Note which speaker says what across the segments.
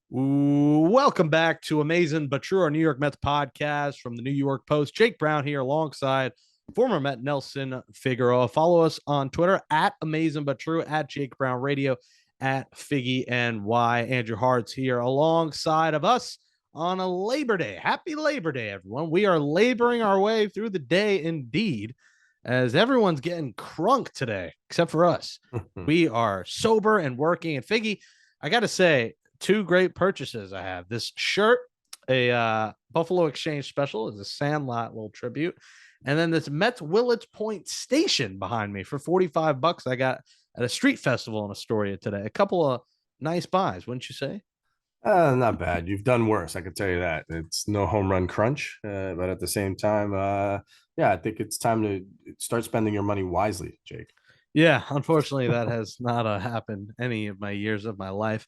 Speaker 1: Welcome back to Amazin But True, our New York Mets podcast from the New York Post. Jake Brown here alongside former Met Nelson Figueroa. Follow us on Twitter at Amazin But True, at Jake Brown Radio, at Figgy and Y. Andrew Hart's here alongside of us on a Labor Day. Happy Labor Day, everyone. We are laboring our way through the day indeed, as everyone's getting crunk today, except for us. We are sober and working. And Figgy, I got to say, two great purchases I have. This shirt, a Buffalo Exchange special, is a Sandlot little tribute. And then this Mets Willets Point station behind me for $45 I got at a street festival in Astoria today. A couple of nice buys, wouldn't you say?
Speaker 2: Not bad. You've done worse. I can tell you that. It's no home run crunch, but at the same time, yeah, I think it's time to start spending your money wisely, Jake.
Speaker 1: Yeah, unfortunately, that has not happened any of my years of my life.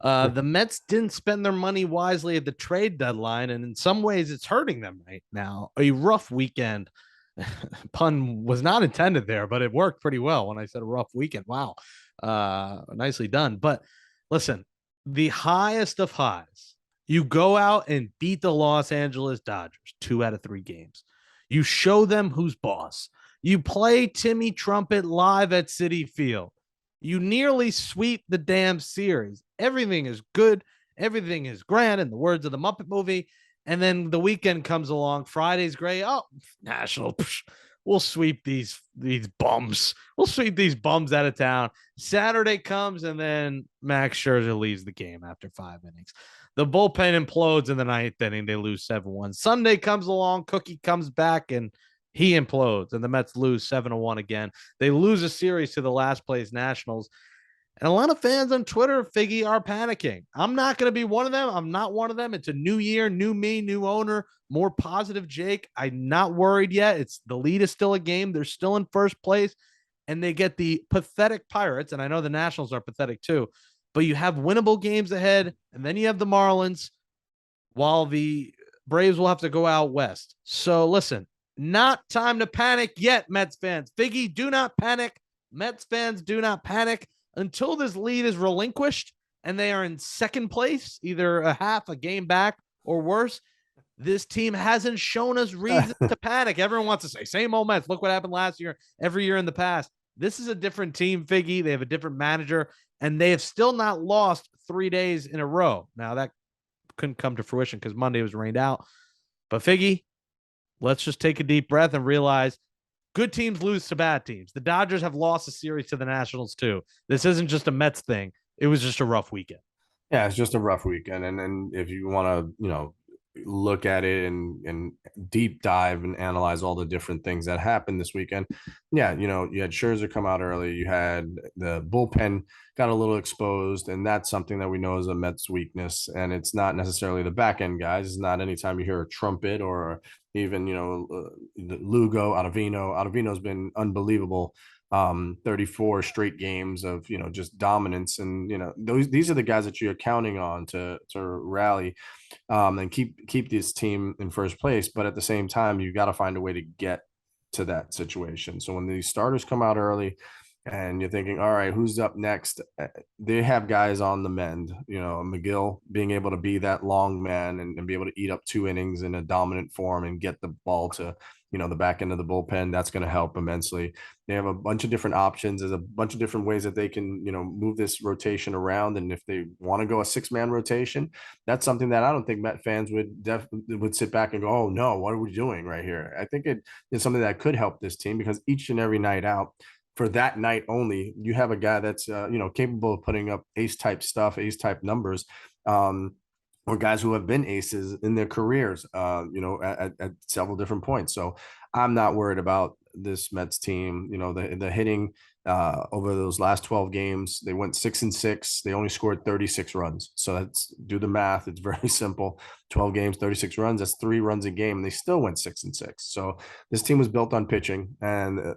Speaker 1: The Mets didn't spend their money wisely at the trade deadline, and in some ways, it's hurting them right now. A rough weekend. Pun was not intended there, but it worked pretty well when I said a rough weekend. Wow. Nicely done. But listen, the highest of highs, you go out and beat the Los Angeles Dodgers 2 out of 3 games. You show them who's boss. You play Timmy Trumpet live at Citi Field. You nearly sweep the damn series. Everything is good. Everything is grand in the words of the Muppet movie. And then the weekend comes along. Friday's great. Oh, National. We'll sweep these bums. We'll sweep these bums out of town. Saturday comes, and then Max Scherzer leaves the game after 5 innings. The bullpen implodes in the ninth inning. They lose 7-1. Sunday comes along. Cookie comes back, and he implodes, and the Mets lose 7-1 again. They lose a series to the last place Nationals. And a lot of fans on Twitter, Figgy, are panicking. I'm not going to be one of them. I'm not one of them. It's a new year, new me, new owner, more positive Jake. I'm not worried yet. It's the lead is still a game. They're still in first place, and they get the pathetic Pirates. And I know the Nationals are pathetic too, but you have winnable games ahead, and then you have the Marlins, while the Braves will have to go out west. So listen, not time to panic yet, Mets fans. Figgy, do not panic. Mets fans, do not panic until this lead is relinquished and they are in second place, either a game back or worse. This team hasn't shown us reason to panic. Everyone wants to say, same old Mets. Look what happened last year, every year in the past. This is a different team, Figgy. They have a different manager, and they have still not lost 3 days in a row. Now, that couldn't come to fruition because Monday was rained out. But Figgy, let's just take a deep breath and realize good teams lose to bad teams. The Dodgers have lost a series to the Nationals too. This isn't just a Mets thing. It was just a rough weekend.
Speaker 2: Yeah, it's just a rough weekend, and then if you want to, look at it and deep dive and analyze all the different things that happened this weekend. Yeah, you had Scherzer come out early. You had the bullpen got a little exposed, and that's something that we know is a Mets weakness. And it's not necessarily the back end guys. It's not anytime you hear a trumpet or even Lugo, Ottavino. Ottavino's been unbelievable. 34 straight games of just dominance, and these are the guys that you're counting on to rally and keep this team in first place. But at the same time, you got to find a way to get to that situation. So when these starters come out early and you're thinking, all right, who's up next? They have guys on the mend, Megill being able to be that long man and be able to eat up 2 innings in a dominant form and get the ball to, the back end of the bullpen. That's going to help immensely. They have a bunch of different options. There's a bunch of different ways that they can, move this rotation around. And if they want to go a 6-man rotation, that's something that I don't think Met fans would sit back and go, oh no, what are we doing right here? I think it is something that could help this team, because each and every night out, for that night only, you have a guy that's capable of putting up ace type stuff, ace type numbers, or guys who have been aces in their careers, at several different points. So I'm not worried about this Mets team. The hitting over those last 12 games, they went 6-6. They only scored 36 runs. So that's, do the math. It's very simple. 12 games, 36 runs. That's 3 runs a game. And they still went 6-6. So this team was built on pitching. And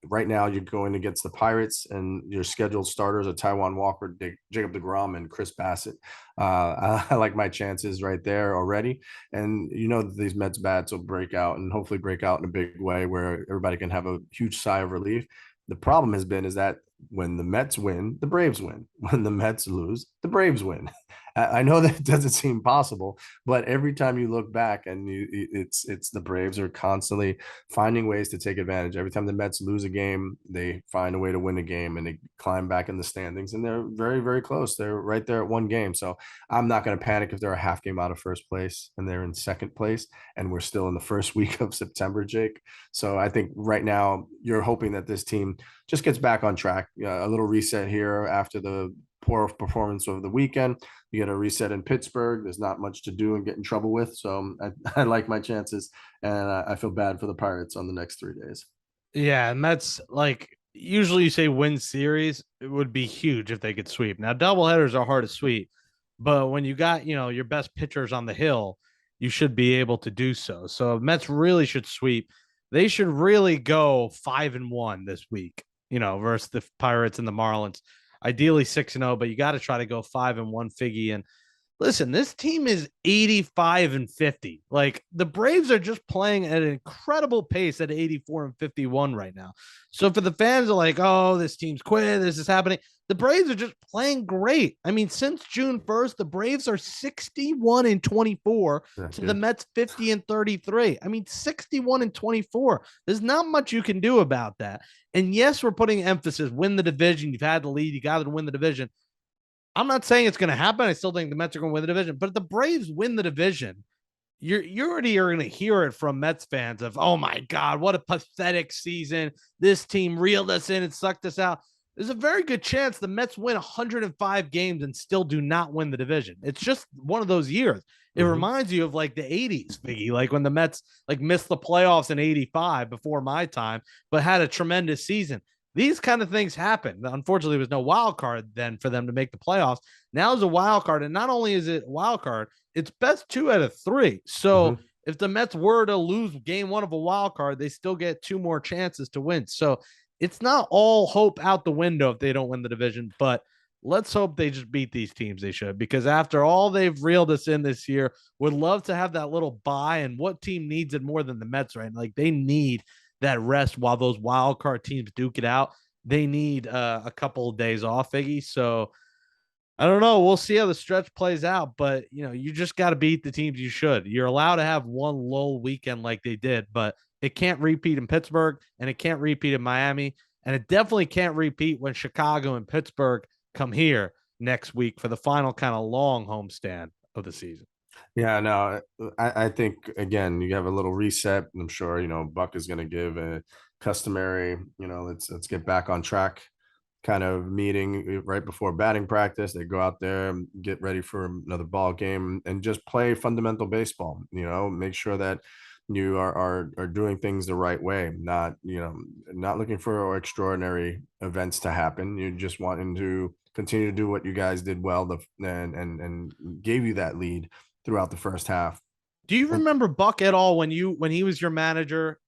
Speaker 2: right now you're going against the Pirates, and your scheduled starters are Taijuan Walker, Jacob deGrom, and Chris Bassett. I like my chances right there already. And these Mets bats will break out, and hopefully break out in a big way where everybody can have a huge sigh of relief. The problem is that when the Mets win, the Braves win. When the Mets lose, the Braves win. I know that doesn't seem possible, but every time you look back and it's the Braves are constantly finding ways to take advantage. Every time the Mets lose a game, they find a way to win a game and they climb back in the standings, and they're very, very close. They're right there at one game. So I'm not going to panic if they're a half game out of first place and they're in second place and we're still in the first week of September, Jake. So I think right now you're hoping that this team just gets back on track. A little reset here after the poor performance over the weekend. You get a reset in Pittsburgh. There's not much to do and get in trouble with. So I like my chances, and I feel bad for the Pirates on the next 3 days.
Speaker 1: Yeah, and that's like usually you say win series, it would be huge if they could sweep. Now, doubleheaders are hard to sweep, but when you got, your best pitchers on the hill, you should be able to do so. So Mets really should sweep. They should really go 5-1 this week, versus the Pirates and the Marlins. Ideally 6-0, but you got to try to go 5-1, Figgy. And listen, this team is 85-50. Like the Braves are just playing at an incredible pace at 84-51 right now. So for the fans are like, oh, this team's quit, this is happening. The Braves are just playing great. I mean, since June 1st, the Braves are 61-24
Speaker 2: That's
Speaker 1: to the
Speaker 2: good.
Speaker 1: Mets 50-33. I mean, 61-24. There's not much you can do about that. And yes, we're putting emphasis, win the division. You've had the lead, you got to win the division. I'm not saying it's going to happen. I still think the Mets are going to win the division. But if the Braves win the division, you already are going to hear it from Mets fans of, oh my God, what a pathetic season. This team reeled us in and sucked us out. There's a very good chance the Mets win 105 games and still do not win the division. It's just one of those years. It
Speaker 2: Mm-hmm.
Speaker 1: reminds you of like the 80s, Figgy, like when the Mets like missed the playoffs in 85 before my time, but had a tremendous season. These kind of things happen. Unfortunately, there was no wild card then for them to make the playoffs. Now is a wild card, and not only is it a wild card, it's best 2 out of 3. So
Speaker 2: Mm-hmm.
Speaker 1: if the Mets were to lose game 1 of a wild card, they still get 2 more chances to win. So it's not all hope out the window if they don't win the division, but let's hope they just beat these teams they should, because after all they've reeled us in this year, would love to have that little bye. And what team needs it more than the Mets, right? Like they need that rest while those wild card teams duke it out. They need a couple of days off, Iggy. So I don't know. We'll see how the stretch plays out, but you just got to beat the teams you should. You're allowed to have one lull weekend like they did, but it can't repeat in Pittsburgh and it can't repeat in Miami. And it definitely can't repeat when Chicago and Pittsburgh come here next week for the final kind of long homestand of the season.
Speaker 2: Yeah, no, I think again you have a little reset. I'm sure Buck is going to give a customary, let's get back on track kind of meeting right before batting practice. They go out there, get ready for another ball game, and just play fundamental baseball. Make sure that you are doing things the right way, not looking for extraordinary events to happen. You're just wanting to continue to do what you guys did well, and gave you that lead throughout the first half.
Speaker 1: Do you
Speaker 2: And
Speaker 1: remember Buck at all when he was your manager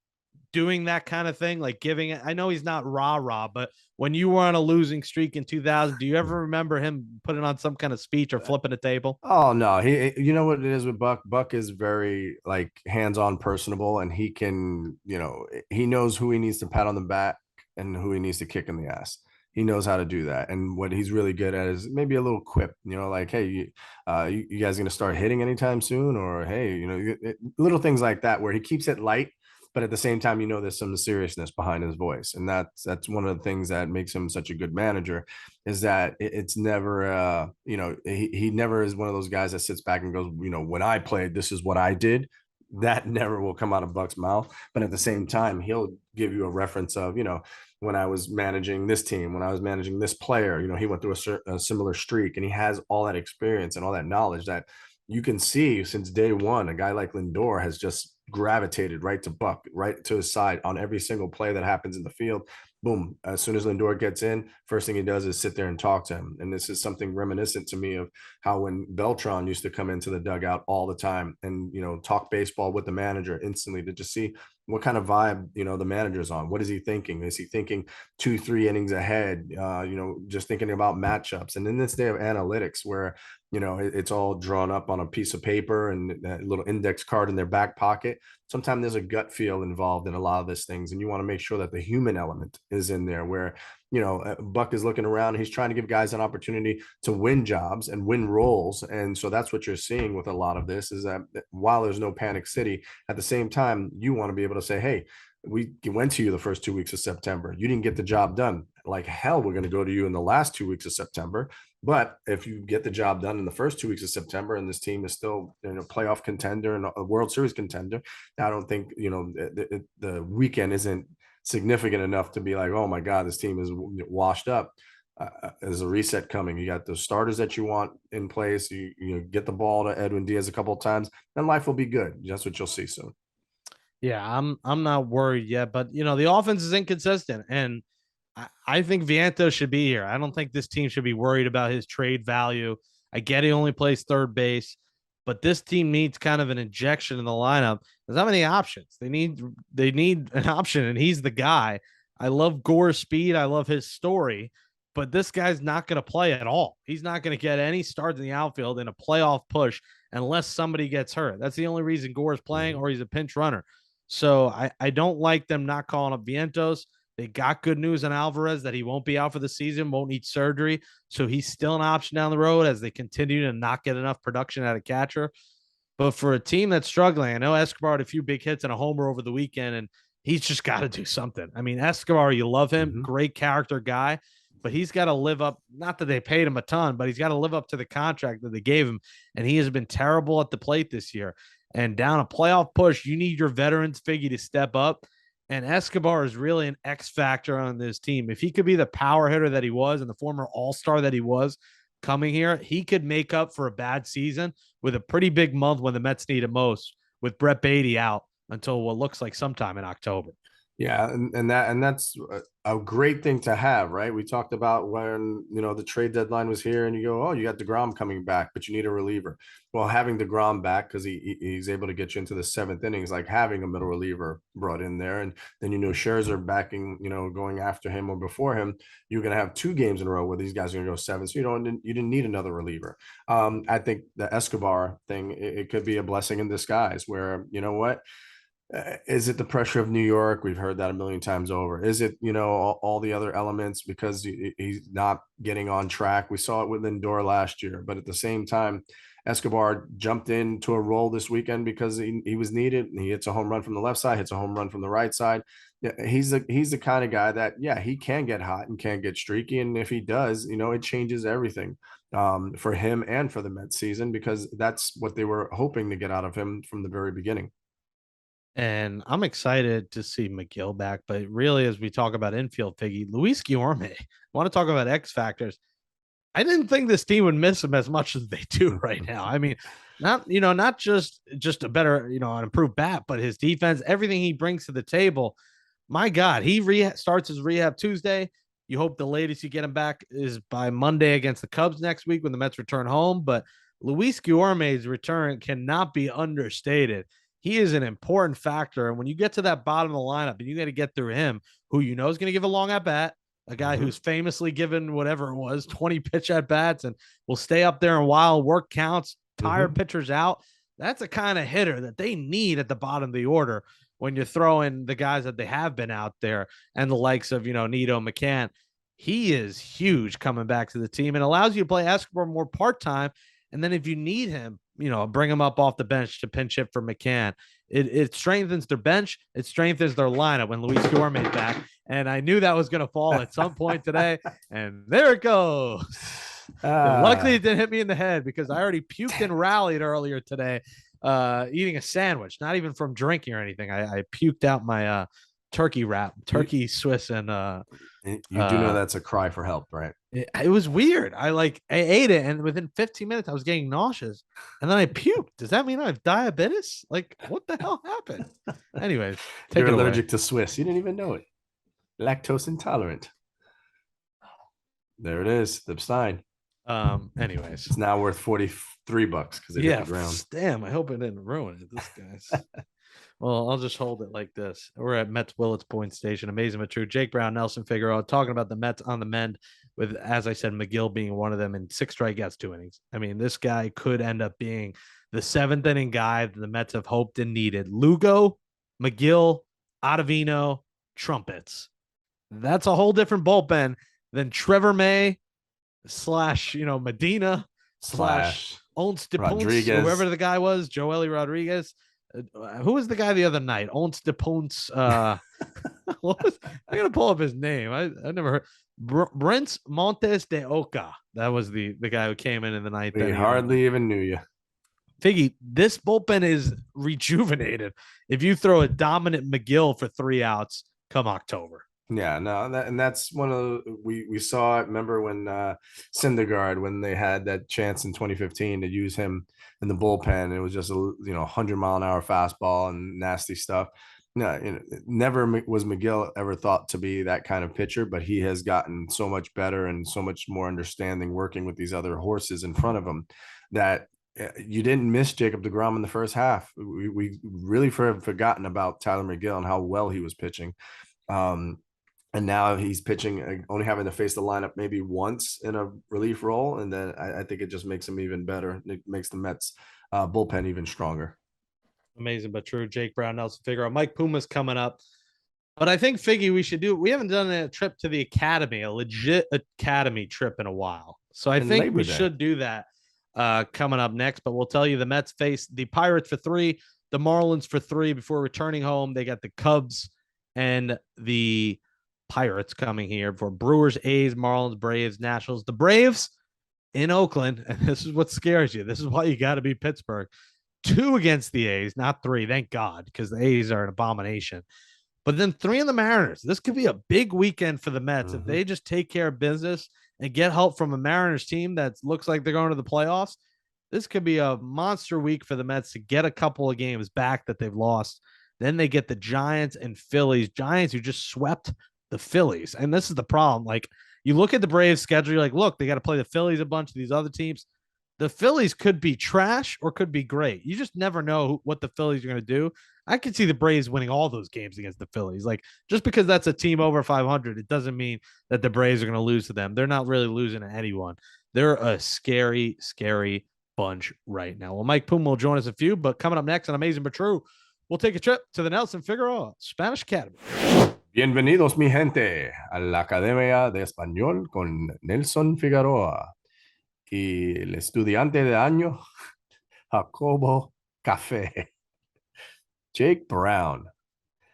Speaker 1: doing that kind of thing, like giving it? I know he's not rah rah, but when you were on a losing streak in 2000, do you ever remember him putting on some kind of speech or flipping a table?
Speaker 2: oh no, you know what it is with Buck? Buck is very like hands-on personable, and he knows who he needs to pat on the back and who he needs to kick in the ass. He knows how to do that. And what he's really good at is maybe a little quip, like, hey, you guys gonna start hitting anytime soon? Or hey, little things like that where he keeps it light, but at the same time, there's some seriousness behind his voice. And that's one of the things that makes him such a good manager, is that it's never he never is one of those guys that sits back and goes, when I played, this is what I did. That never will come out of Buck's mouth. But at the same time, he'll give you a reference of, when I was managing this team, when I was managing this player, he went through a similar streak, and he has all that experience and all that knowledge that you can see since day one. A guy like Lindor has just gravitated right to Buck, right to his side on every single play that happens in the field. Boom. As soon as Lindor gets in, first thing he does is sit there and talk to him. And this is something reminiscent to me of how when Beltran used to come into the dugout all the time and, talk baseball with the manager instantly to just see what kind of vibe, the manager's on. What is he thinking? Is he thinking 2, 3 innings ahead? Just thinking about matchups. And in this day of analytics where it's all drawn up on a piece of paper and a little index card in their back pocket. Sometimes there's a gut feel involved in a lot of these things, and you want to make sure that the human element is in there, where Buck is looking around and he's trying to give guys an opportunity to win jobs and win roles. And so that's what you're seeing with a lot of this, is that while there's no panic city, at the same time, you want to be able to say, hey, we went to you the first 2 weeks of September. You didn't get the job done. Like hell, we're going to go to you in the last 2 weeks of September. But if you get the job done in the first 2 weeks of September and this team is still playoff contender and a World Series contender, I don't think the weekend isn't significant enough to be like, oh my God, this team is washed up. There's a reset coming. You got the starters that you want in place. You get the ball to Edwin Diaz a couple of times, and life will be good. That's what you'll see soon.
Speaker 1: Yeah, I'm not worried yet, but the offense is inconsistent, and I think Vientos should be here. I don't think this team should be worried about his trade value. I get he only plays third base, but this team needs kind of an injection in the lineup. There's not many options. They need an option, and he's the guy. I love Gore's speed. I love his story, but this guy's not going to play at all. He's not going to get any starts in the outfield in a playoff push unless somebody gets hurt. That's the only reason Gore's playing, or he's a pinch runner. So I don't like them not calling up Vientos. They got good news on Alvarez that he won't be out for the season, won't need surgery. So he's still an option down the road as they continue to not get enough production out of catcher. But for a team that's struggling, I know Escobar had a few big hits and a homer over the weekend, and he's just got to do something. I mean, Escobar, you love him, great character guy, but he's got to live up. Not that they paid him a ton, but he's got to live up to the contract that they gave him. And he has been terrible at the plate this year. And down a playoff push, you need your veterans Figgy to step up. And Escobar is really an X factor on this team. If he could be the power hitter that he was and the former all-star that he was coming here, he could make up for a bad season with a pretty big month when the Mets need it most, with Brett Beatty out until what looks like sometime in October.
Speaker 2: Yeah, and that's a great thing to have, right? We talked about when the trade deadline was here, and you go, oh, you got DeGrom coming back, but you need a reliever. Well, having DeGrom back because he's able to get you into the seventh inning is like having a middle reliever brought in there, and then Scherzer backing, going after him or before him. You're going to have 2 games in a row where these guys are going to go 7, so you didn't need another reliever. I think the Escobar thing, it could be a blessing in disguise, where what. Is it the pressure of New York? We've heard that a million times over. Is it, all the other elements because he's not getting on track? We saw it with Lindor last year, but at the same time, Escobar jumped into a role this weekend because he was needed. He hits a home run from the left side, hits a home run from the right side. Yeah, he's the kind of guy that, yeah, he can get hot and can get streaky. And if he does, it changes everything for him and for the Mets season, because that's what they were hoping to get out of him from the very beginning.
Speaker 1: And I'm excited to see Megill back. But really, as we talk about infield, Figgy, Luis Guillorme, I want to talk about X factors. I didn't think this team would miss him as much as they do right now. I mean, not just a better, an improved bat, but his defense, everything he brings to the table. My God, he starts his rehab Tuesday. You hope the latest you get him back is by Monday against the Cubs next week when the Mets return home. But Luis Guillorme's return cannot be understated. He is an important factor. And when you get to that bottom of the lineup and you got to get through him, who is going to give a long at bat, a guy who's famously given whatever it was, 20 pitch at bats and will stay up there and while work counts, tire pitchers out. That's a kind of hitter that they need at the bottom of the order when you're throwing the guys that they have been out there and the likes of, Nito McCann. He is huge coming back to the team and allows you to play Escobar more part-time. And then if you need him, bring him up off the bench to pinch hit for McCann. It strengthens their bench. It strengthens their lineup when Luis Guillorme's back. And I knew that was going to fall at some point today. And there it goes. Luckily, it didn't hit me in the head because I already puked and rallied earlier today, eating a sandwich, not even from drinking or anything. I puked out my turkey wrap, turkey Swiss, and
Speaker 2: you do know that's a cry for help, right?
Speaker 1: It was weird. I ate it, and within 15 minutes, I was getting nauseous, and then I puked. Does that mean I have diabetes? Like, what the hell happened? Anyways,
Speaker 2: you're allergic to Swiss. You didn't even know it. Lactose intolerant. There it is. The sign.
Speaker 1: Anyways,
Speaker 2: it's now worth $43 because it hit the ground.
Speaker 1: Damn, I hope it didn't ruin it. This guy's. Well, I'll just hold it like this. We're at Mets Willets Point Station. Amazing but true. Jake Brown, Nelson Figueroa, talking about the Mets on the mend with, as I said, Megill being one of them, and 6 strikeouts, 2 innings. I mean, this guy could end up being the 7th inning guy that the Mets have hoped and needed. Lugo, Megill, Ottavino, trumpets. That's a whole different bullpen than Trevor May / Medina / Owns DePonce, whoever the guy was, Joely Rodriguez. Who was the guy the other night? Owns DePonce. I'm gonna pull up his name. I never heard. Brent Montes de Oca. That was the guy who came in the ninth.
Speaker 2: We hardly even knew you.
Speaker 1: Figgy, this bullpen is rejuvenated. If you throw a dominant Megill for 3 outs come October.
Speaker 2: Yeah, no, that's one of we saw it. Remember when Syndergaard, when they had that chance in 2015 to use him in the bullpen, it was just a 100-mile-an-hour fastball and nasty stuff. No, never was Megill ever thought to be that kind of pitcher, but he has gotten so much better and so much more understanding working with these other horses in front of him that you didn't miss Jacob deGrom in the first half. We really have forgotten about Tylor Megill and how well he was pitching. And now he's pitching, only having to face the lineup maybe once in a relief role. And then I think it just makes him even better. It makes the Mets bullpen even stronger.
Speaker 1: Amazing but true. Jake Brown, Nelson Figueroa. Mike Puma's coming up. But I think, Figgy, we haven't done a trip to the Academy, a legit Academy trip in a while. So I think we should do that coming up next. But we'll tell you the Mets face the Pirates for 3, the Marlins for 3 before returning home. They got the Cubs and the Pirates coming here for Brewers, A's, Marlins, Braves, Nationals. The Braves in Oakland, and this is what scares you. This is why you got to be Pittsburgh. 2 against the A's, not 3, thank God, because the A's are an abomination. But then 3 in the Mariners. This could be a big weekend for the Mets if they just take care of business and get help from a Mariners team that looks like they're going to the playoffs. This could be a monster week for the Mets to get a couple of games back that they've lost. Then they get the Giants and Phillies. Giants who just swept the Phillies. And this is the problem. Like, you look at the Braves schedule, you're like, look, they got to play the Phillies a bunch of these other teams. The Phillies could be trash or could be great. You just never know what the Phillies are going to do. I could see the Braves winning all those games against the Phillies. Like, just because that's a team over 500, it doesn't mean that the Braves are going to lose to them. They're not really losing to anyone. They're a scary, scary bunch right now. Well, Mike Puma will join us a few, but coming up next on Amazin But True, we'll take a trip to the Nelson Figueroa Spanish Academy.
Speaker 2: Bienvenidos, mi gente, a la Academia de Español con Nelson Figueroa y el estudiante de año, Jacobo Café, Jake Brown.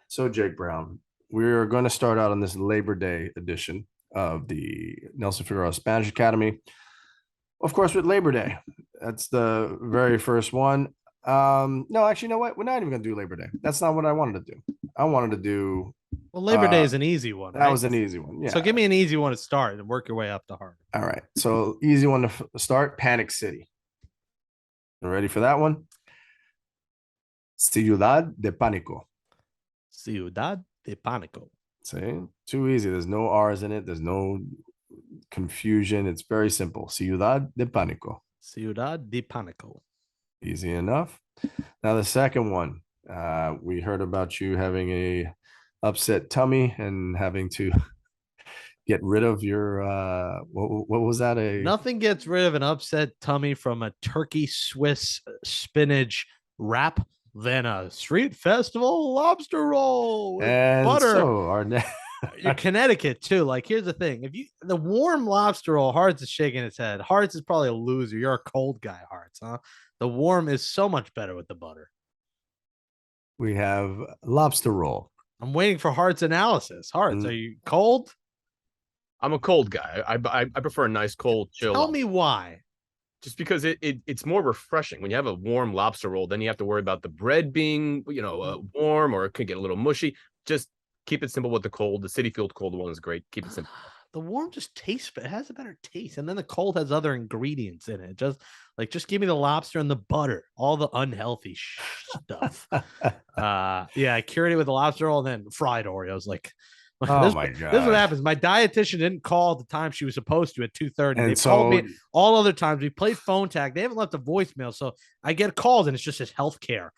Speaker 2: So, Jake Brown, we're going to start out on this Labor Day edition of the Nelson Figueroa Spanish Academy. Of course, with Labor Day. That's the very first one. No, actually, you know what? We're not even going to do Labor Day. That's not what I wanted to do. I wanted to do...
Speaker 1: Well, Labor Day is an easy one.
Speaker 2: That was an easy one. Yeah.
Speaker 1: So give me an easy one to start and work your way up to hard.
Speaker 2: All right. So easy one to start. Panic City. You ready for that one? Ciudad de Pánico.
Speaker 1: Ciudad de Pánico.
Speaker 2: See, too easy. There's no R's in it. There's no confusion. It's very simple. Ciudad de Pánico.
Speaker 1: Ciudad de Pánico.
Speaker 2: Easy enough. Now the second one. We heard about you having a upset tummy and having to get rid of your what was that?
Speaker 1: Nothing gets rid of an upset tummy from a turkey Swiss spinach wrap than a street festival lobster roll with
Speaker 2: and
Speaker 1: butter.
Speaker 2: So
Speaker 1: You're Connecticut too. Like, here's the thing: the warm lobster roll, Hearts is shaking his head. Hearts is probably a loser. You're a cold guy, Hearts, huh? The warm is so much better with the butter.
Speaker 2: We have lobster roll.
Speaker 1: I'm waiting for Hearts analysis. Hearts, are you cold?
Speaker 3: I'm a cold guy. I prefer a nice cold chill.
Speaker 1: Tell me why.
Speaker 3: Just because it's more refreshing. When you have a warm lobster roll, then you have to worry about the bread being, warm, or it could get a little mushy. Just keep it simple with the cold. The City Field cold one is great. Keep it simple.
Speaker 1: The warm just tastes, it has a better taste. And then the cold has other ingredients in it. Just give me the lobster and the butter, all the unhealthy stuff. I cured it with the lobster roll and then fried Oreos. Like,
Speaker 2: oh my God.
Speaker 1: This is what happens. My dietitian didn't call at the time she was supposed to at 2:30.
Speaker 2: And
Speaker 1: they called me all other times. We played phone tag. They haven't left a voicemail. So I get calls and it's just this healthcare.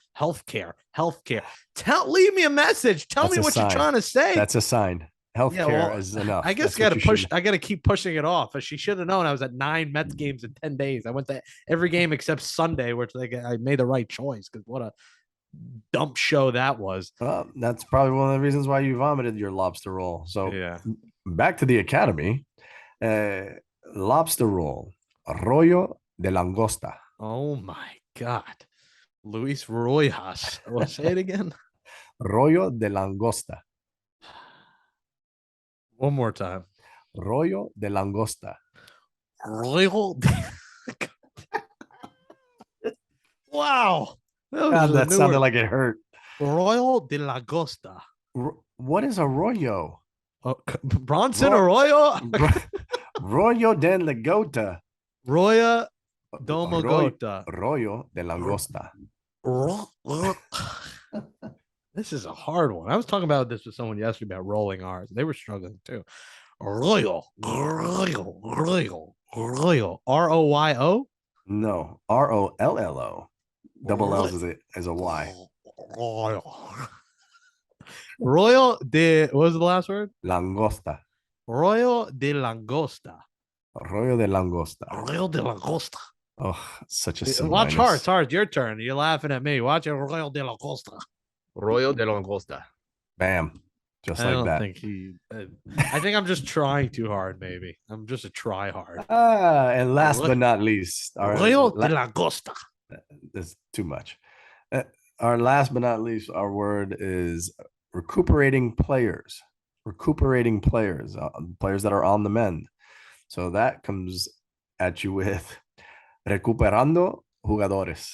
Speaker 1: Leave me a message. Tell me what you're trying to say.
Speaker 2: That's a sign. Healthcare is enough.
Speaker 1: I guess
Speaker 2: That's what you should-
Speaker 1: I gotta keep pushing it off. But she should have known I was at 9 Mets games in 10 days. I went to every game except Sunday, which like I made the right choice because what a dump show that was.
Speaker 2: Well, that's probably one of the reasons why you vomited your lobster roll. So
Speaker 1: Yeah.
Speaker 2: back to the academy. Lobster roll, rollo de langosta.
Speaker 1: Oh my God. Luis Rojas. Well, say it again.
Speaker 2: Rollo de langosta.
Speaker 1: One more time.
Speaker 2: Rollo de langosta.
Speaker 1: Royal. Wow.
Speaker 2: God, that sounded like it hurt.
Speaker 1: Royal de la Costa.
Speaker 2: What is a rollo?
Speaker 1: Bronson Arroyo?
Speaker 2: Rollo de lagota.
Speaker 1: Roya Domogota.
Speaker 2: Rollo de langosta.
Speaker 1: This is a hard one. I was talking about this with someone yesterday about rolling R's. They were struggling too. Royo. Royo. ROYO?
Speaker 2: No. ROLLO. Double L's is a Y.
Speaker 1: Royal de, what was the last word?
Speaker 2: Langosta.
Speaker 1: Royal de Langosta.
Speaker 2: Rollo de langosta.
Speaker 1: Royal de Langosta.
Speaker 2: Oh, such a
Speaker 1: Watch Hearts. Hearts, your turn. You're laughing at me. Watch it. Royal de Langosta.
Speaker 3: Royal de Langosta.
Speaker 2: Bam. Just
Speaker 1: I
Speaker 2: like
Speaker 1: don't
Speaker 2: that.
Speaker 1: think he. I think I'm just trying too hard. Maybe I'm just a try hard.
Speaker 2: And last but not least,
Speaker 1: Royal de Langosta.
Speaker 2: That's too much. Our last but not least, our word is recuperating players. Recuperating players, players that are on the mend. So that comes at you with recuperando jugadores.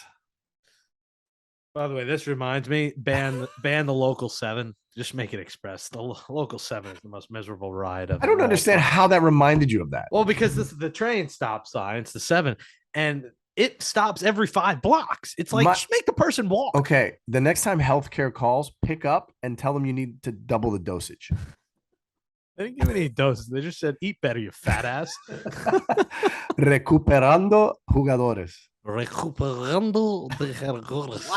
Speaker 1: By the way, this reminds me, ban the local 7. Just make it express. The local 7 is the most miserable ride of.
Speaker 2: I don't understand how that reminded you of that.
Speaker 1: Well, because this is the train stop sign. It's the 7, and it stops every 5 blocks. It's like just make the person walk.
Speaker 2: Okay, the next time healthcare calls, pick up and tell them you need to double the dosage.
Speaker 1: They didn't give me any doses. They just said, "Eat better, you fat ass."
Speaker 2: Recuperando jugadores.
Speaker 1: Recuperando de jugadores.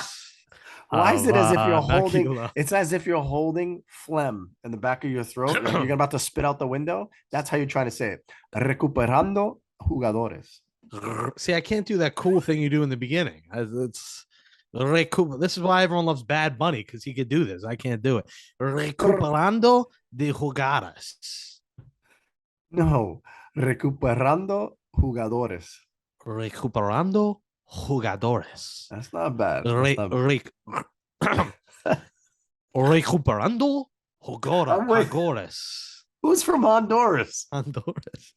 Speaker 2: Why is it as if you're holding? It's as if you're holding phlegm in the back of your throat. Like you're about to spit out the window. That's how you're trying to say it. Recuperando jugadores.
Speaker 1: See, I can't do that cool thing you do in the beginning. It's this is why everyone loves Bad Bunny, because he could do this. I can't do it. Recuperando de jugadas.
Speaker 2: No, recuperando jugadores.
Speaker 1: Recuperando jugadores.
Speaker 2: That's not bad.
Speaker 1: Recuperando jugadores.
Speaker 2: Who's from Honduras?
Speaker 1: Honduras.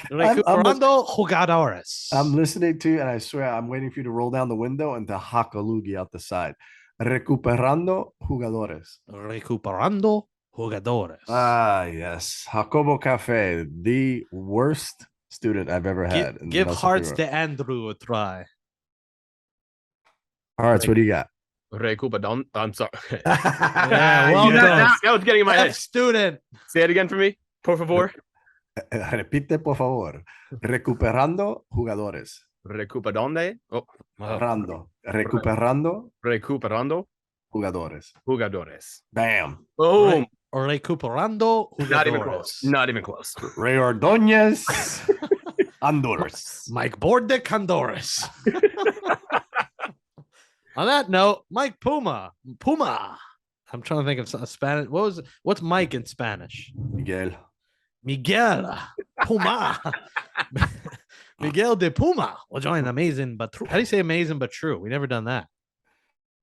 Speaker 1: Recuperando jugadores.
Speaker 2: I'm listening to you, and I swear I'm waiting for you to roll down the window and to hock a loogie out the side. Recuperando jugadores.
Speaker 1: Recuperando jugadores.
Speaker 2: Ah, yes. Jacobo Cafe, the worst student I've ever had.
Speaker 1: Give Hearts to Andrew a try.
Speaker 2: Hearts, what do you got?
Speaker 3: Recuperando. I'm sorry.
Speaker 1: Yeah, well
Speaker 3: now it's getting in my head.
Speaker 1: Student.
Speaker 3: Say it again for me, por favor.
Speaker 2: Repite, por favor. Recuperando jugadores.
Speaker 3: Recuperando.
Speaker 2: Recuperando
Speaker 3: jugadores.
Speaker 2: jugadores. Bam.
Speaker 3: Boom.
Speaker 1: Recuperando jugadores.
Speaker 3: Not even close.
Speaker 2: Ray Ordóñez, Honduras.
Speaker 1: Mike Bordick, Honduras. On that note, Mike Puma. I'm trying to think of Spanish. What's Mike in Spanish? Miguel Puma. Miguel de Puma will join Amazin But True. How do you say Amazin But True? We never done that.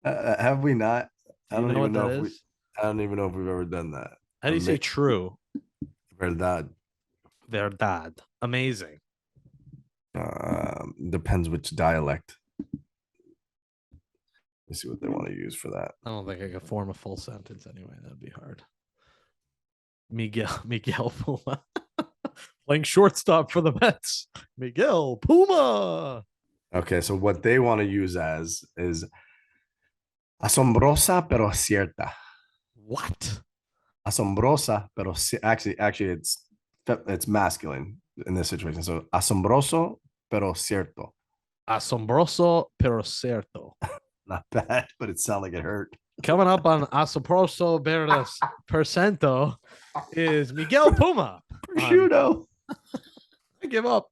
Speaker 2: Have we not? I don't even know if we've ever done that.
Speaker 1: How do you say true?
Speaker 2: Verdad.
Speaker 1: Amazing.
Speaker 2: Depends which dialect. Let's see what they want to use for that.
Speaker 1: I don't think I could form a full sentence anyway. That'd be hard. Miguel Puma. Playing shortstop for the Mets. Miguel Puma.
Speaker 2: Okay, so what they want to use as is asombrosa pero cierta.
Speaker 1: What?
Speaker 2: Asombrosa pero actually it's masculine in this situation. So asombroso pero cierto.
Speaker 1: Asombroso pero cierto.
Speaker 2: Not bad, but it sounded like it hurt.
Speaker 1: Coming up on Asombroso per cento. is Miguel Puma.
Speaker 2: Prosciutto.
Speaker 1: I give up.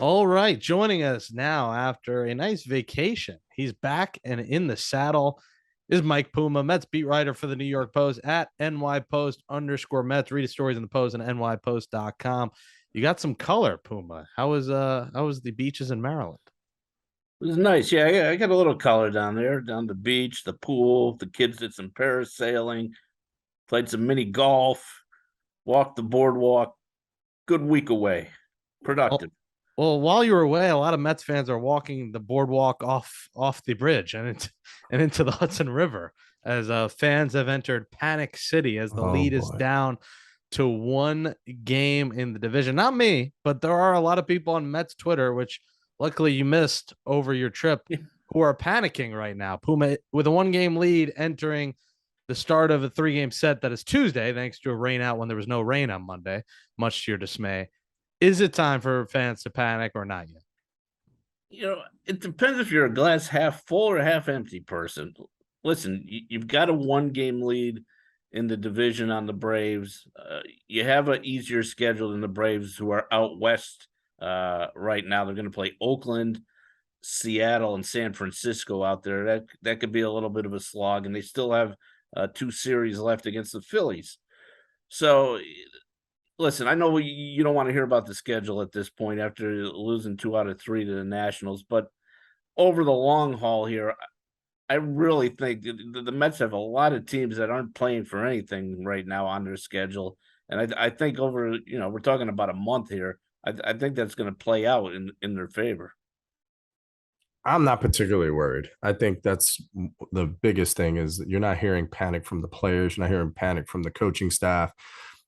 Speaker 1: All right, joining us now after a nice vacation. He's back and in the saddle is Mike Puma, Mets beat writer for the New York Post at NYPost_Mets. Read his stories in the Post and NYPost.com. You got some color, Puma. How was the beaches in Maryland?
Speaker 4: It was nice. Yeah, I got a little color down there, down the beach, the pool. The kids did some parasailing, played some mini golf, walked the boardwalk. Good week away. Productive.
Speaker 1: Well, while you were away, a lot of Mets fans are walking the boardwalk off the bridge and into the Hudson River as fans have entered panic city as the lead is down to 1 game in the division. Not me, but there are a lot of people on Mets Twitter, which luckily you missed over your trip, who are panicking right now. Puma with a 1-game lead entering the start of a 3-game set that is Tuesday, thanks to a rain out when there was no rain on Monday, much to your dismay. Is it time for fans to panic or not yet?
Speaker 4: It depends if you're a glass half full or half empty person. Listen, you've got a 1-game lead in the division on the Braves. You have an easier schedule than the Braves, who are out west right now. They're going to play Oakland, Seattle, and San Francisco out there. That could be a little bit of a slog, and they still have 2 series left against the Phillies. So, listen, I know you don't want to hear about the schedule at this point after losing 2 out of 3 to the Nationals, but over the long haul here, I really think the Mets have a lot of teams that aren't playing for anything right now on their schedule. And I think over, we're talking about a month here. I think that's going to play out in their favor.
Speaker 2: I'm not particularly worried. I think that's the biggest thing is you're not hearing panic from the players. You're not hearing panic from the coaching staff,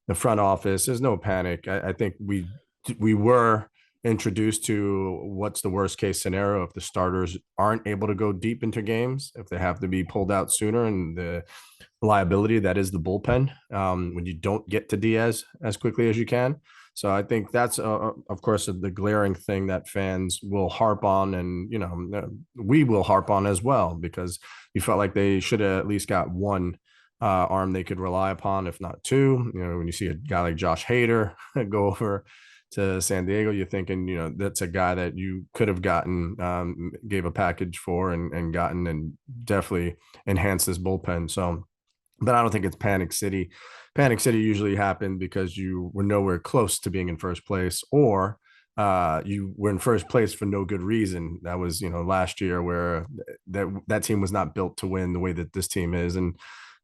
Speaker 2: the front office. There's no panic. I think we were introduced to what's the worst case scenario if the starters aren't able to go deep into games, if they have to be pulled out sooner, and the liability that is the bullpen when you don't get to Diaz as quickly as you can. So I think that's, of course, the glaring thing that fans will harp on, and we will harp on as well, because you felt like they should have at least got one arm they could rely upon, if not 2. When you see a guy like Josh Hader go over to San Diego, you're thinking, that's a guy that you could have gotten, gave a package for and gotten, and definitely enhanced this bullpen. So, but I don't think it's panic city. Panic city usually happened because you were nowhere close to being in first place, or you were in first place for no good reason. That was, last year, where that team was not built to win the way that this team is. And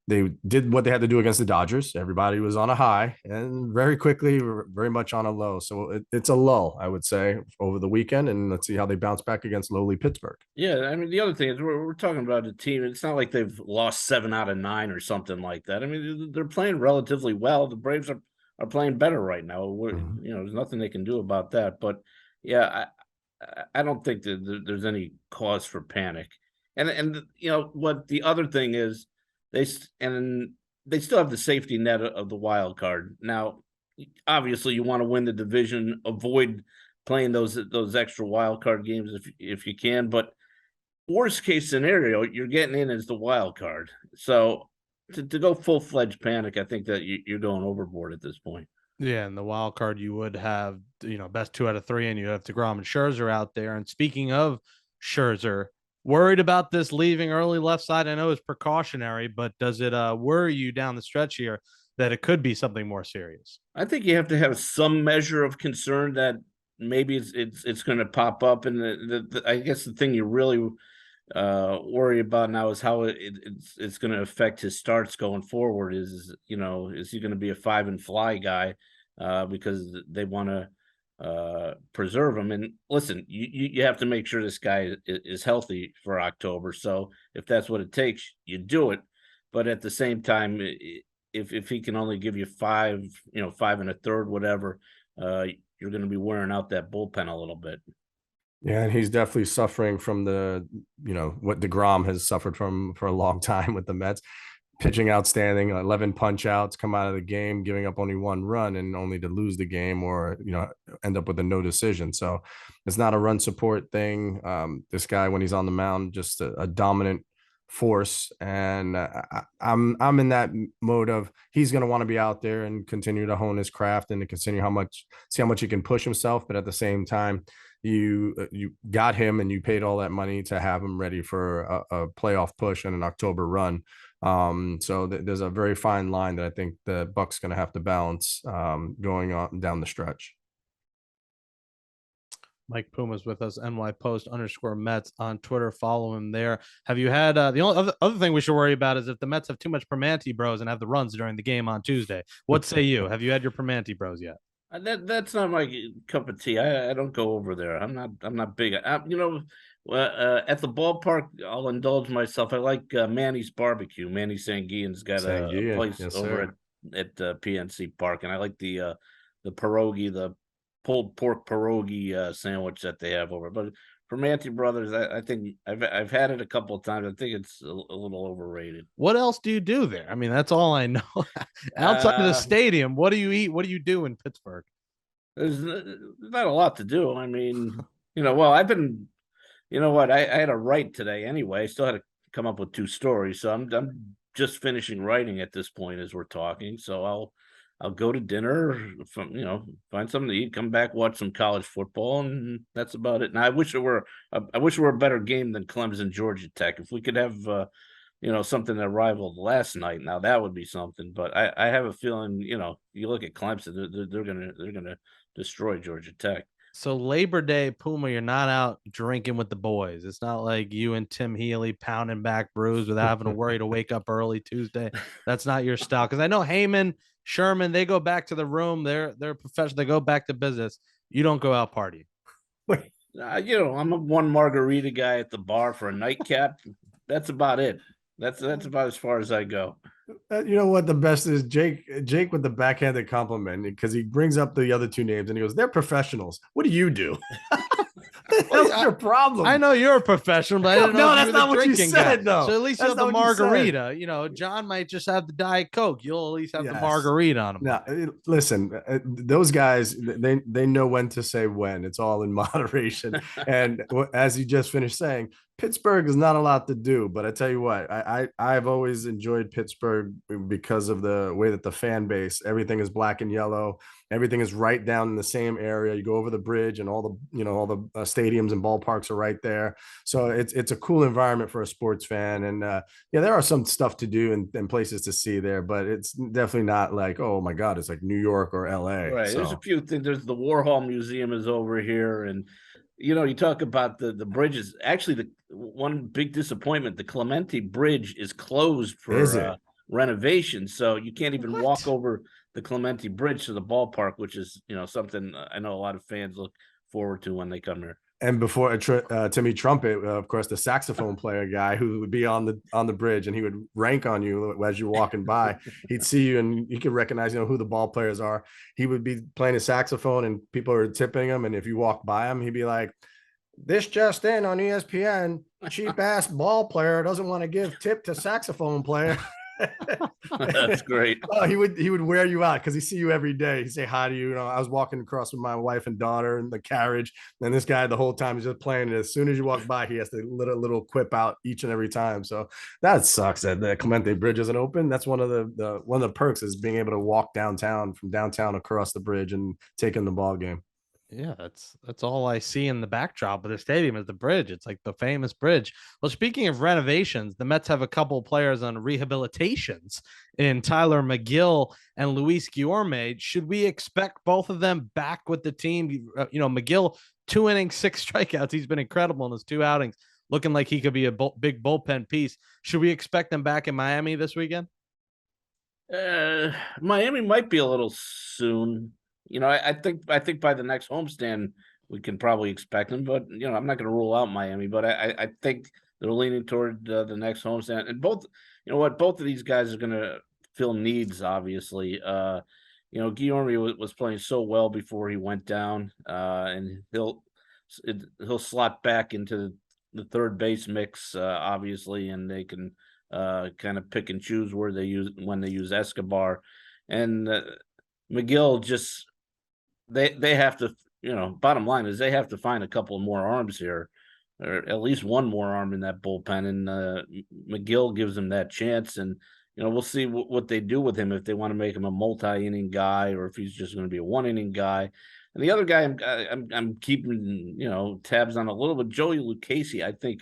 Speaker 2: they did what they had to do against the Dodgers. Everybody was on a high, and very quickly, very much on a low. So it's a lull, I would say, over the weekend. And let's see how they bounce back against lowly Pittsburgh.
Speaker 4: Yeah, I mean, the other thing is we're talking about a team. It's not like they've lost 7 out of 9 or something like that. I mean, they're playing relatively well. The Braves are playing better right now. There's nothing they can do about that. But yeah, I don't think that there's any cause for panic. And what the other thing is, they still have the safety net of the wild card. Now, obviously, you want to win the division, avoid playing those extra wild card games if you can. But worst case scenario, you're getting in as the wild card. So to go full-fledged panic, I think that you're going overboard at this point.
Speaker 1: Yeah, and the wild card, you would have best 2 out of 3, and you have DeGrom and Scherzer out there. And speaking of Scherzer, worried about this leaving early left side? I know it's precautionary, but does it worry you down the stretch here that it could be something more serious?
Speaker 4: I think you have to have some measure of concern that maybe it's going to pop up. And I guess the thing you really worry about now is how it's going to affect his starts going forward. Is he going to be a 5 and fly guy because they want to preserve him? And listen, you have to make sure this guy is healthy for October. So if that's what it takes, you do it. But at the same time, if he can only give you 5, 5 1/3, whatever, you're going to be wearing out that bullpen a little bit.
Speaker 2: Yeah, and he's definitely suffering from what DeGrom has suffered from for a long time with the Mets. Pitching outstanding, 11 punch outs, come out of the game, giving up only 1 run and only to lose the game, or end up with a no decision. So it's not a run support thing. This guy, when he's on the mound, just a dominant force, and I'm in that mode of he's going to want to be out there and continue to hone his craft and to continue see how much he can push himself. But at the same time, you got him and you paid all that money to have him ready for a playoff push and an October run. So there's a very fine line that I think the Bucks going to have to balance going on down the stretch.
Speaker 1: Mike Puma is with us, NY Post_Mets on Twitter. Follow him there. Have you had the only other thing we should worry about is if the Mets have too much Permanente Bros and have the runs during the game on Tuesday? What say you? Have you had your Permanente Bros yet?
Speaker 4: That's not my cup of tea. I don't go over there. I'm not big. At the ballpark, I'll indulge myself. I like Manny's Barbecue. Manny Sanguine's got a place over at PNC Park, and I like the pierogi, the pulled pork pierogi sandwich that they have over. But Permanente Brothers, I think I've had it a couple of times. I think it's a little overrated.
Speaker 1: What else do you do there? I mean, that's all I know. Outside of the stadium, what do you eat? What do you do in Pittsburgh?
Speaker 4: There's not a lot to do. I mean, I've been, I had to write today anyway. I still had to come up with 2 stories. So I'm just finishing writing at this point as we're talking. So I'll go to dinner, find something to eat, come back, watch some college football, and that's about it. And I wish it were a better game than Clemson Georgia Tech. If we could have, something that rivaled last night, now that would be something. But I have a feeling, you look at Clemson, they're gonna destroy Georgia Tech.
Speaker 1: So Labor Day, Puma, you're not out drinking with the boys. It's not like you and Tim Healy pounding back brews without having to worry to wake up early Tuesday. That's not your style. Because I know Heyman, Sherman, they go back to the room. They're professional. They go back to business. You don't go out partying.
Speaker 4: I'm a one margarita guy at the bar for a nightcap. That's about it. That's about as far as I go.
Speaker 2: You know what the best is? Jake with the backhanded compliment, because he brings up the other 2 names and he goes, "They're professionals. What do you do?" What's your problem?
Speaker 1: I know you're a professional, but I didn't know
Speaker 2: that's not what you said, though.
Speaker 1: So at least you have the margarita. John might just have the Diet Coke. You'll at least have the margarita on him.
Speaker 2: No, listen, those guys, they know when to say when. It's all in moderation. And as you just finished saying, Pittsburgh is not a lot to do, but I tell you what, I've always enjoyed Pittsburgh because of the way that the fan base, everything is black and yellow. Everything is right down in the same area. You go over the bridge and all the stadiums and ballparks are right there. So it's a cool environment for a sports fan. And there are some stuff to do and places to see there, but it's definitely not like, oh my God, it's like New York or LA.
Speaker 4: Right. So there's a few things. There's the Warhol Museum is over here. And, you talk about the bridges. Actually, the one big disappointment, the Clemente Bridge is closed for renovation. So you can't even walk over the Clemente Bridge to the ballpark, which is, something I know a lot of fans look forward to when they come here.
Speaker 2: And before Timmy Trumpet, of course, the saxophone player guy who would be on the bridge and he would rank on you as you're walking by. He'd see you and you could recognize, who the ball players are. He would be playing his saxophone and people are tipping him. And if you walk by him, he'd be like, "This just in on ESPN, cheap ass ball player doesn't want to give tip to saxophone player."
Speaker 4: That's great.
Speaker 2: Oh, he would wear you out because he see you every day. He'd say hi to you. I was walking across with my wife and daughter in the carriage, and this guy the whole time is just playing it. As soon as you walk by, he has to little quip out each and every time. So that sucks that the Clemente Bridge isn't open. That's one of the perks is being able to walk downtown from downtown across the bridge and take in the ball game.
Speaker 1: Yeah, that's all I see in the backdrop of the stadium is the bridge. It's like the famous bridge. Well, speaking of renovations, the Mets have a couple of players on rehabilitations in Tylor, Megill, and Luis Guillorme. Should we expect both of them back with the team? Megill, 2 innings, 6 strikeouts. He's been incredible in his 2 outings, looking like he could be a big bullpen piece. Should we expect them back in Miami this weekend?
Speaker 4: Miami might be a little soon. I think by the next homestand we can probably expect them, but I'm not going to rule out Miami, but I think they're leaning toward the next homestand. And both of these guys are going to fill needs. Obviously, Guillorme was playing so well before he went down, and he'll slot back into the third base mix, obviously, and they can kind of pick and choose when they use Escobar and Megill. Just they have to, bottom line is they have to find a couple more arms here or at least one more arm in that bullpen, and Megill gives him that chance. And we'll see what they do with him, if they want to make him a multi-inning guy or if he's just going to be a one-inning guy. And the other guy I'm keeping tabs on a little bit, Joey Lucchesi. I think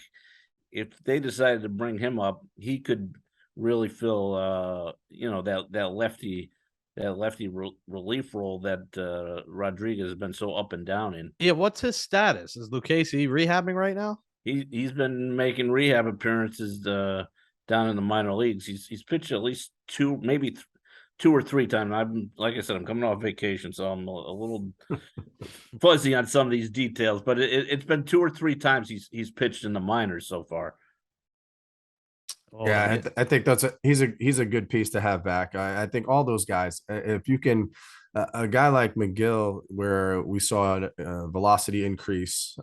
Speaker 4: if they decided to bring him up, he could really fill that lefty relief role that Rodriguez has been so up and down in.
Speaker 1: Yeah, what's his status? Is Lucchesi rehabbing right now?
Speaker 4: He's been making rehab appearances down in the minor leagues. He's pitched at least two, maybe 2 or 3 times. Like I said, I'm coming off vacation, so I'm a little fuzzy on some of these details. But it's been 2 or 3 times he's pitched in the minors so far.
Speaker 2: Oh, yeah, I think he's a good piece to have back. I think all those guys, if you can, a guy like Megill, where we saw a velocity increase,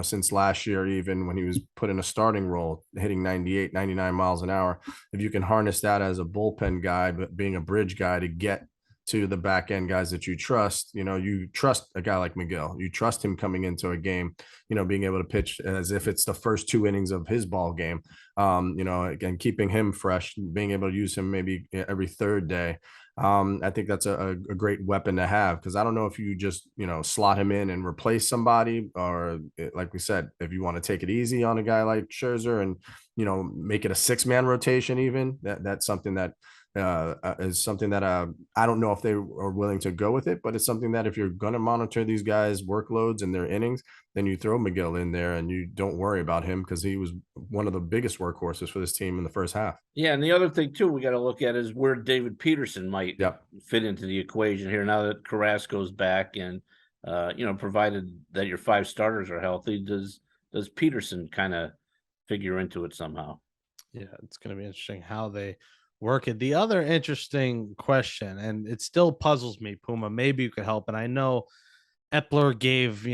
Speaker 2: since last year, even when he was put in a starting role, hitting 98, 99 miles an hour. If you can harness that as a bullpen guy, but being a bridge guy to get to the back end guys that you trust, you trust a guy like Megill, you trust him coming into a game, being able to pitch as if it's the first 2 innings of his ball game, again, keeping him fresh, being able to use him maybe every 3rd day. I think that's a great weapon to have, because I don't know if you just, slot him in and replace somebody, or like we said, if you want to take it easy on a guy like Scherzer and, make it a 6-man rotation, even that's something that is something that I don't know if they are willing to go with it, but it's something that if you're going to monitor these guys' workloads and their innings, then you throw Megill in there and you don't worry about him, because he was one of the biggest workhorses for this team in the first half.
Speaker 4: Yeah, and the other thing too we got to look at is where David Peterson might fit into the equation here now that Carrasco's back, and provided that your 5 starters are healthy, does Peterson kind of figure into it somehow?
Speaker 1: Yeah, it's going to be interesting how they work it. The other interesting question, and it still puzzles me, Puma, maybe you could help. And I know Epler gave,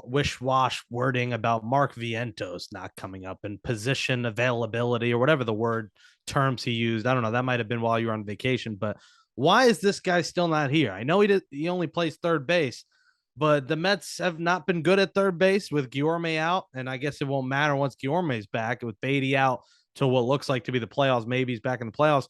Speaker 1: wish-wash wording about Mark Vientos not coming up, and position availability or whatever the word terms he used. I don't know. That might have been while you were on vacation, but why is this guy still not here? I know he only plays 3rd base, but the Mets have not been good at 3rd base with Guillorme out. And I guess it won't matter once Guillorme's back, with Beatty out to what looks like to be the playoffs. Maybe he's back in the playoffs.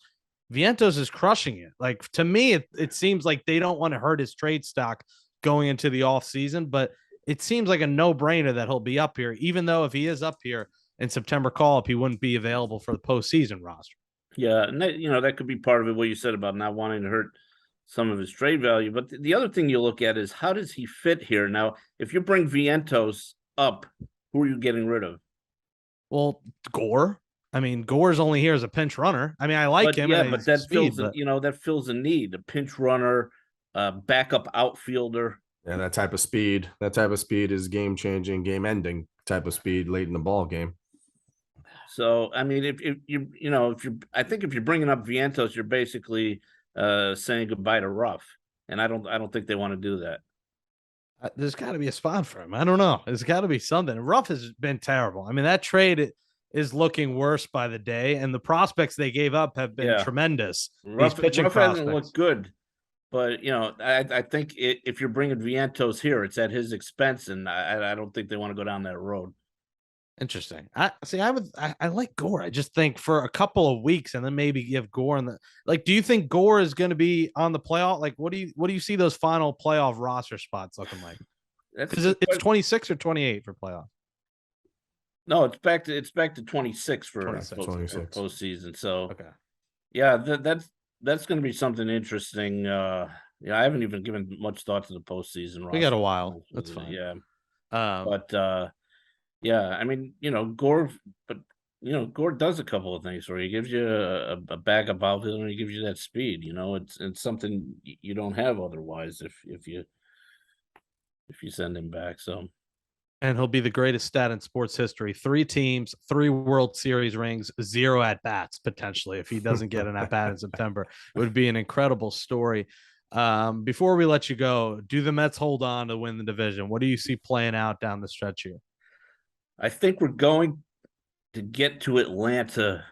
Speaker 1: Vientos is crushing it. Like, to me, it seems like they don't want to hurt his trade stock going into the off season, but it seems like a no-brainer that he'll be up here, even though if he is up here in September call-up, he wouldn't be available for the postseason roster.
Speaker 4: Yeah, and that could be part of it, what you said about not wanting to hurt some of his trade value. But the other thing you look at is, how does he fit here? Now, if you bring Vientos up, who are you getting rid of?
Speaker 1: Well, Gore. I mean, Gore's only here as a pinch runner. I mean, I like him.
Speaker 4: Yeah, but that fills a need. A pinch runner, backup outfielder.
Speaker 2: Yeah, that type of speed is game-changing, game-ending type of speed late in the ball game.
Speaker 4: So, I mean, if you're bringing up Vientos, you're basically saying goodbye to Ruff, and I don't think they want to do that.
Speaker 1: There's got to be a spot for him. I don't know. There's got to be something. Ruff has been terrible. I mean, that trade is looking worse by the day, and the prospects they gave up have been tremendous.
Speaker 4: Ruff hasn't looked good, but I think if you're bringing Vientos here, it's at his expense, and I don't think they want to go down that road.
Speaker 1: Interesting. I like Gore. I just think for a couple of weeks, and then maybe give Gore do you think Gore is going to be on the playoff? Like, what do you see those final playoff roster spots looking like? Because it's 26 or 28 for playoff.
Speaker 4: No, it's back to 26 for
Speaker 2: 26.
Speaker 4: postseason. So
Speaker 1: okay,
Speaker 4: yeah, that's going to be something interesting. I haven't even given much thought to the postseason.
Speaker 1: We got a while. That's fine.
Speaker 4: Yeah, yeah, I mean, Gore, but Gore does a couple of things where he gives you a backup outfielder, and he gives you that speed. It's something you don't have otherwise if you send him back. So.
Speaker 1: And he'll be the greatest stat in sports history. 3 teams, 3 World Series rings, 0 at-bats, potentially. If he doesn't get an at-bat in September, it would be an incredible story. Before we let you go, do the Mets hold on to win the division? What do you see playing out down the stretch here?
Speaker 4: I think we're going to get to Atlanta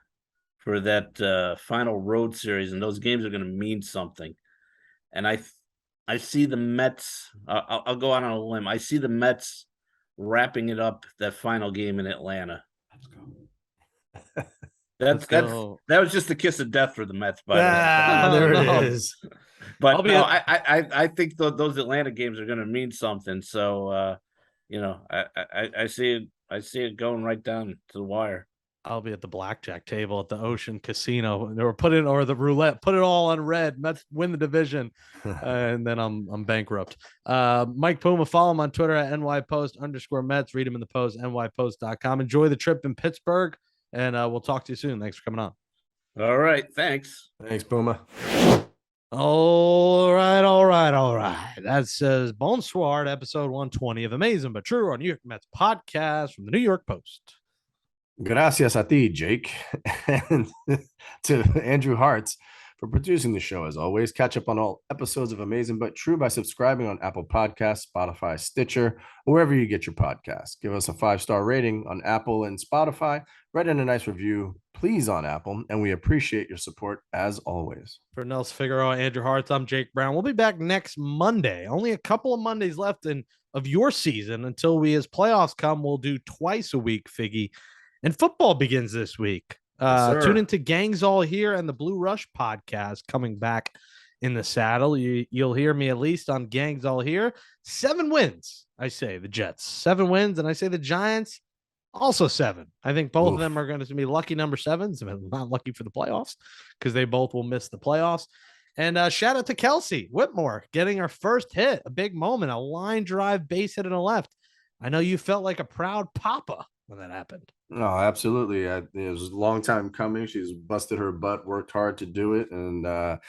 Speaker 4: for that final road series, and those games are going to mean something. And I see the Mets. I'll go out on a limb. I see the Mets wrapping it up that final game in Atlanta.
Speaker 1: Let's go.
Speaker 4: That was just a kiss of death for the Mets, by the way.
Speaker 2: There
Speaker 1: No.
Speaker 2: it is.
Speaker 4: But no, I think those Atlanta games are going to mean something. So I see it going right down to the wire.
Speaker 1: I'll be at the blackjack table at the Ocean Casino. Or the roulette, put it all on red. Mets win the division, and then I'm bankrupt. Mike Puma, follow him on Twitter at NYPost_Mets. Read him in the post, nypost.com. Enjoy the trip in Pittsburgh, and we'll talk to you soon. Thanks for coming on.
Speaker 4: All right, thanks.
Speaker 2: Thanks, Puma.
Speaker 1: All right. That says Bonsoir to episode 120 of Amazin But True, our New York Mets podcast from the New York Post.
Speaker 2: Gracias a ti, Jake, and to Andrew Hartz for producing the show. As always, catch up on all episodes of Amazin But True by subscribing on Apple Podcasts, Spotify, Stitcher, or wherever you get your podcasts. Give us a 5-star rating on Apple and Spotify. Write in a nice review, please, on Apple, and we appreciate your support as always.
Speaker 1: For Nelson Figueroa, Andrew Hartz, I'm Jake Brown. We'll be back next Monday. Only a couple of Mondays left of your season until as playoffs come. We'll do twice a week, Figgy. And football begins this week.
Speaker 2: Yes,
Speaker 1: tune into Gangs All Here and the Blue Rush podcast coming back in the saddle. You'll hear me at least on Gangs All Here. 7 wins, I say, the Jets. 7 wins, and I say the Giants also 7. I think both of them are going to be lucky number 7s, not lucky for the playoffs because they both will miss the playoffs. And shout out to Kelsey Whitmore getting her first hit, a big moment, a line drive base hit in the left. I know you felt like a proud papa when that happened.
Speaker 2: No, absolutely. It was a long time coming. She's busted her butt, worked hard to do it. And I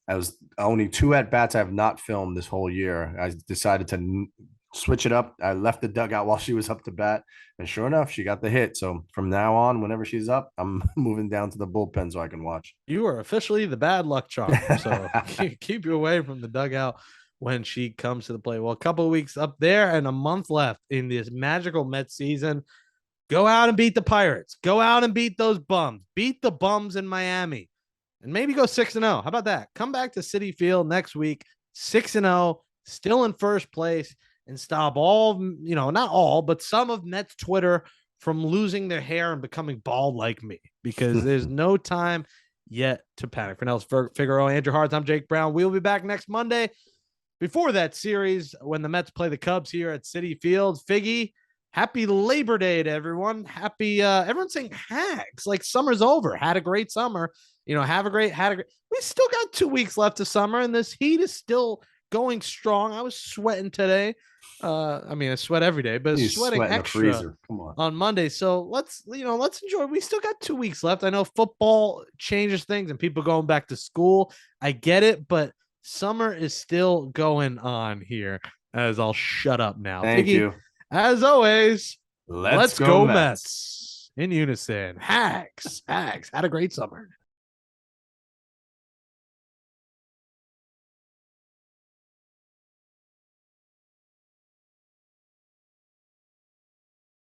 Speaker 2: was only 2 at-bats I have not filmed this whole year. I decided to switch it up. I left the dugout while she was up to bat. And sure enough, she got the hit. So from now on, whenever she's up, I'm moving down to the bullpen so I can watch.
Speaker 1: You are officially the bad luck charm. So keep you away from the dugout when she comes to the plate. Well, a couple of weeks up there and a month left in this magical Mets season. Go out and beat the Pirates. Go out and beat those bums. Beat the bums in Miami. And maybe go 6-0. How about that? Come back to Citi Field next week, 6-0, still in first place, and stop all, not all, but some of Mets Twitter from losing their hair and becoming bald like me, because there's no time yet to panic. For Nelson Figueroa, Andrew Hartz, I'm Jake Brown. We'll be back next Monday before that series when the Mets play the Cubs here at Citi Field. Figgy, happy Labor Day to everyone. Happy, everyone's saying hags, like summer's over. Had a great summer. Had a great. We still got 2 weeks left of summer, and this heat is still going strong. I was sweating today. I sweat every day, but sweating extra on Monday. So let's enjoy. We still got 2 weeks left. I know football changes things and people going back to school. I get it, but summer is still going on here. As I'll shut up now.
Speaker 2: Thank you.
Speaker 1: As always,
Speaker 2: let's go Mets.
Speaker 1: In unison. Hags. Had a great summer.